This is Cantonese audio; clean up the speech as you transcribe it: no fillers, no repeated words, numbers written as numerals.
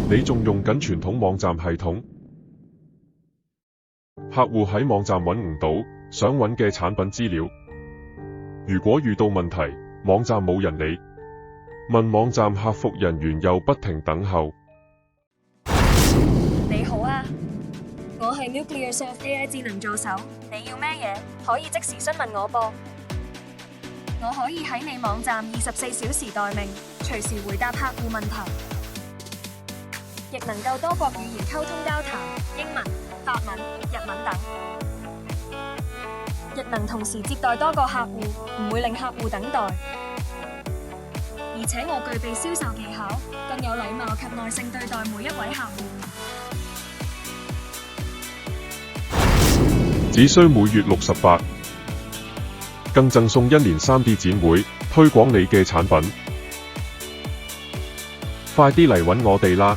你仲用緊傳統網站系統？客戶喺網站揾唔到想揾嘅產品資料。如果遇到問題，網站冇人理，問網站客服人員又不停等候。你好啊，我係 Nuclearsoft AI 智能助手，你要咩嘢？可以即時詢問我噃。我可以喺你網站24小時待命，隨時回答客戶問題，亦能夠多國語言溝通交談，英文、法文、日文等，亦能同時接待多個客戶，唔會令客戶等待。而且我具備銷售技巧，更有禮貌及耐性對待每一位客戶。只需每月68，更贈送1年3D 展會，推廣你嘅產品。快啲嚟搵我哋啦！